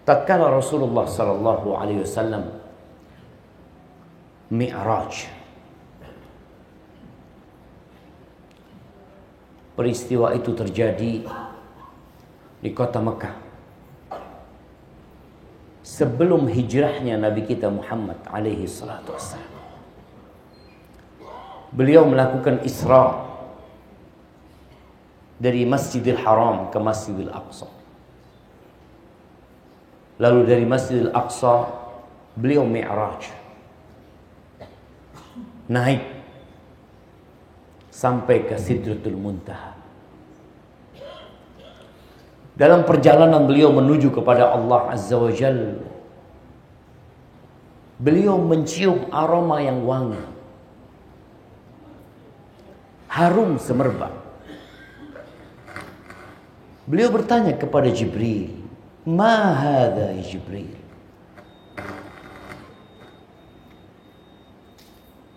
tatkala Rasulullah sallallahu alaihi wasallam Mi'raj, peristiwa itu terjadi di kota Mekah sebelum hijrahnya Nabi kita Muhammad alaihi salatu wassalam. Beliau melakukan Isra dari Masjidil Haram ke Masjidil Aqsa. Lalu dari Masjidil Aqsa beliau Mi'raj, naik sampai ke Sidratul Muntaha. Dalam perjalanan beliau menuju kepada Allah Azza wa Jalla, beliau mencium aroma yang wangi, harum semerbak. Beliau bertanya kepada Jibril, "Ma hadha ya Jibril?"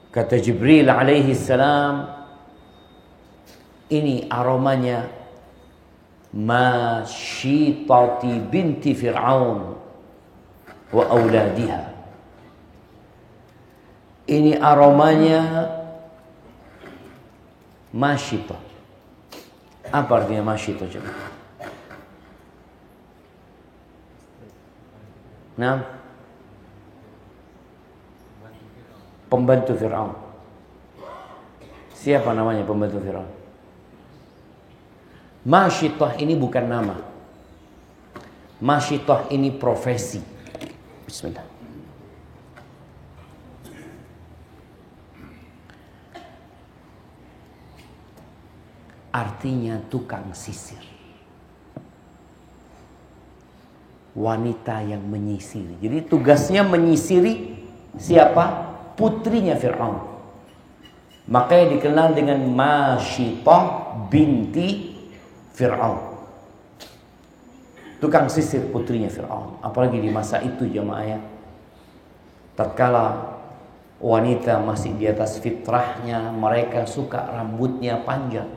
Kata Jibril alaihi salam, "Ini aromanya Masyitati binti Fir'aun wa auladiha." Ini aromanya Masyitah. Apa artinya Masyitah coba? Nah, pembantu Fir'aun. Siapa namanya pembantu Fir'aun? Masyitah ini bukan nama. Masyitah ini profesi. Bismillah. Artinya tukang sisir. Wanita yang menyisiri. Jadi tugasnya menyisiri siapa? Putrinya Fir'aun. Makanya dikenal dengan Masyitah binti Fir'aun. Tukang sisir putrinya Fir'aun. Apalagi di masa itu jemaah ya, tatkala wanita masih di atas fitrahnya, mereka suka rambutnya panjang.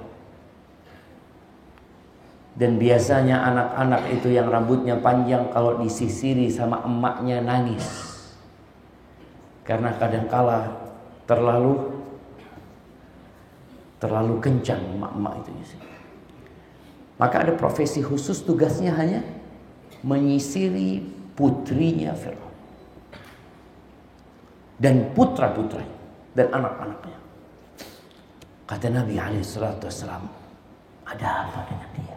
Dan biasanya anak-anak itu yang rambutnya panjang kalau disisiri sama emaknya nangis. Karena kadangkala terlalu kencang emak-emak itu. Maka ada profesi khusus, tugasnya hanya menyisiri putrinya Fir'aun dan putra-putranya dan anak-anaknya. Kata Nabi SAW, ada apa dengan dia?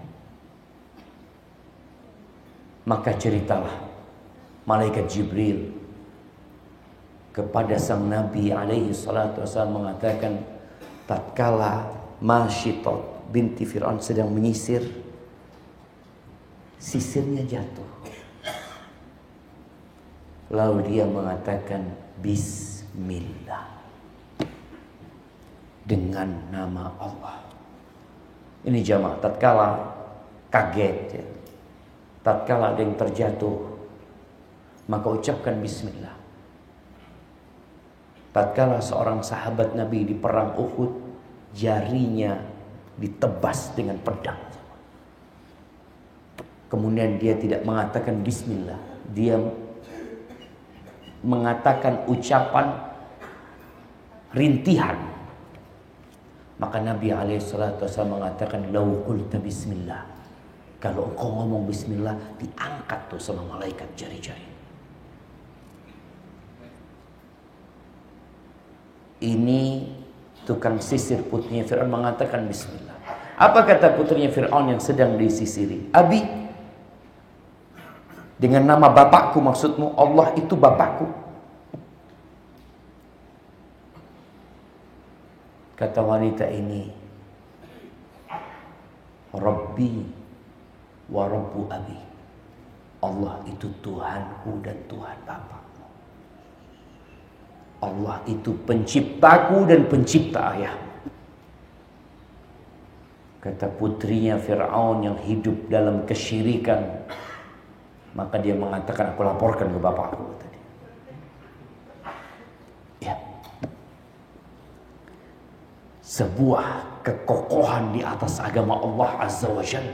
Maka ceritalah malaikat Jibril kepada sang Nabi SAW mengatakan, tatkala Masyitah binti Fir'aun sedang menyisir, sisirnya jatuh. Lalu dia mengatakan Bismillah, dengan nama Allah. Ini jamaah, tatkala kaget ya, tatkala ada yang terjatuh, maka ucapkan Bismillah. Tatkala seorang sahabat Nabi di perang Uhud, jarinya ditebas dengan pedang. Kemudian dia tidak mengatakan Bismillah, dia mengatakan ucapan rintihan. Maka Nabi SAW mengatakan, "Lau qulta Bismillah." Kalau engkau ngomong Bismillah, diangkat tuh sama malaikat jari-jari. Ini tukang sisir putrinya Fir'aun mengatakan Bismillah. Apa kata putrinya Fir'aun yang sedang disisiri? "Abi, dengan nama bapakku maksudmu? Allah itu bapakku." Kata wanita ini, "Rabbi wa Rabbu abi." Allah itu Tuhanku dan Tuhan bapakmu. Allah itu penciptaku dan pencipta ayah. Kata putrinya Fir'aun yang hidup dalam kesyirikan, maka dia mengatakan, "Aku laporkan ke bapakku." Tadi. Ya. Sebuah kekokohan di atas agama Allah Azza wa Jalla.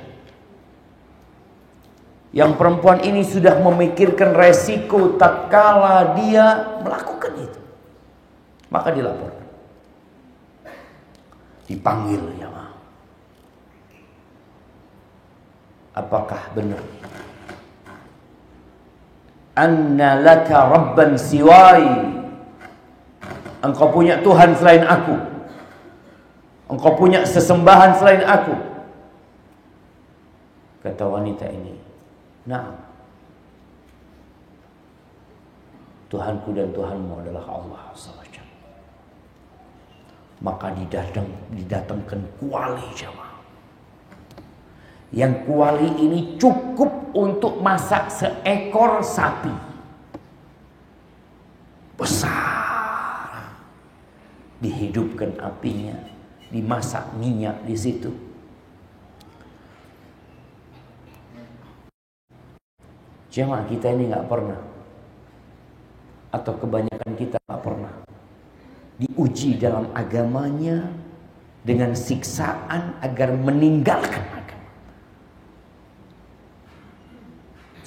Yang perempuan ini sudah memikirkan resiko tatkala dia melakukan itu. Maka dilaporkan. Dipanggil jamaah. Apakah benar? Anna laka rabban siwai. Engkau punya Tuhan selain aku. Engkau punya sesembahan selain aku. Kata wanita ini, nah, Tuhanku dan Tuhanmu adalah Allah SWT. Maka didatangkan kuali jamaah. Yang kuali ini cukup untuk masak seekor sapi besar. Dihidupkan apinya, dimasak minyak di situ. Jemaah, kita ini nggak pernah, atau kebanyakan kita nggak pernah diuji dalam agamanya dengan siksaan agar meninggalkan agama.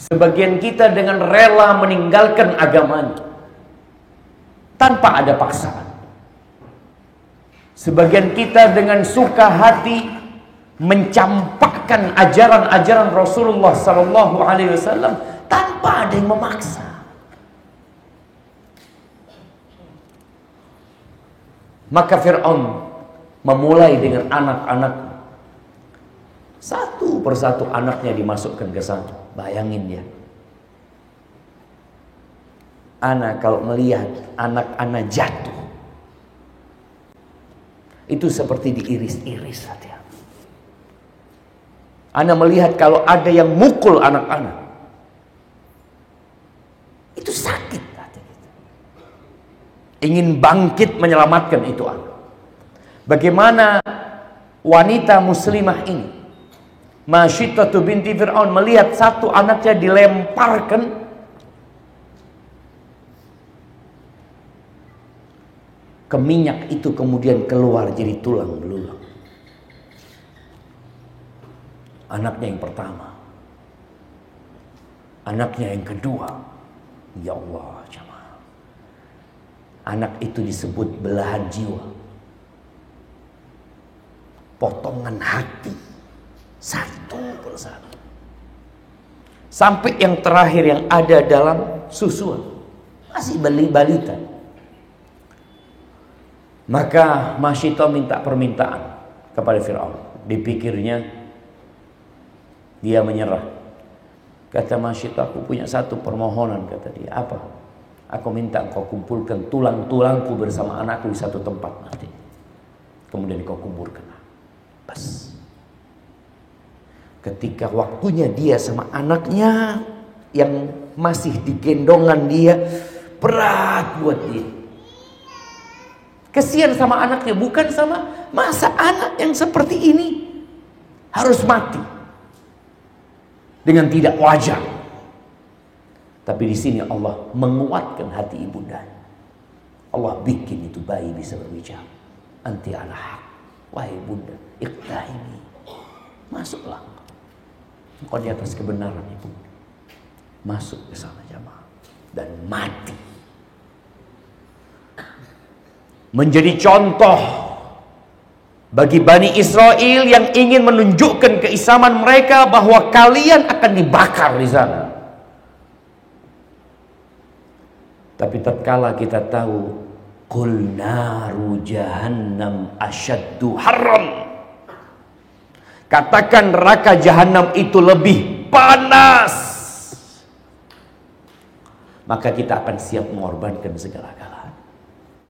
Sebagian kita dengan rela meninggalkan agamanya tanpa ada paksaan. Sebagian kita dengan suka hati mencampakkan ajaran-ajaran Rasulullah sallallahu alaihi wasallam tanpa ada yang memaksa. Maka Fir'aun memulai dengan anak-anak. Satu persatu anaknya dimasukkan ke sana. Bayangin dia. Anak kalau melihat anak-anak jatuh, itu seperti diiris-iris hati. Anak melihat kalau ada yang mukul anak-anak, itu sakit hati kita. Ingin bangkit menyelamatkan itu anak. Bagaimana wanita muslimah ini, Masyidah binti Fir'aun, melihat satu anaknya dilemparkan ke minyak itu, kemudian keluar jadi tulang belulang. Anaknya yang pertama, anaknya yang kedua. Ya Allah jemaah, anak itu disebut belahan jiwa, potongan hati, satu persatu, sampai yang terakhir yang ada dalam susuan, masih balita. Maka Masyidah minta permintaan kepada Fir'aun. Dipikirnya dia menyerah. Kata Masyidah, aku punya satu permohonan, kata dia. Apa? Aku minta engkau kumpulkan tulang-tulangku bersama anakku di satu tempat nanti. Kemudian kau kuburkan. Bas. Ketika waktunya dia sama anaknya yang masih digendongan dia, berat buat dia. Kesian sama anaknya, bukan sama masa anak yang seperti ini harus mati dengan tidak wajar. Tapi di sini Allah menguatkan hati ibunda. Allah bikin itu bayi bisa berbicara. Anti ala haq, wahai bunda, iqta'ini, masuklah engkau di atas kebenaran ibu. Masuk ke sana jamaah dan mati. Menjadi contoh bagi Bani Israel yang ingin menunjukkan keislaman mereka bahwa kalian akan dibakar di sana. Tapi tatkala kita tahu qul naru jahannam asyaddu harran, katakan neraka jahanam itu lebih panas, maka kita akan siap mengorbankan segala-galanya.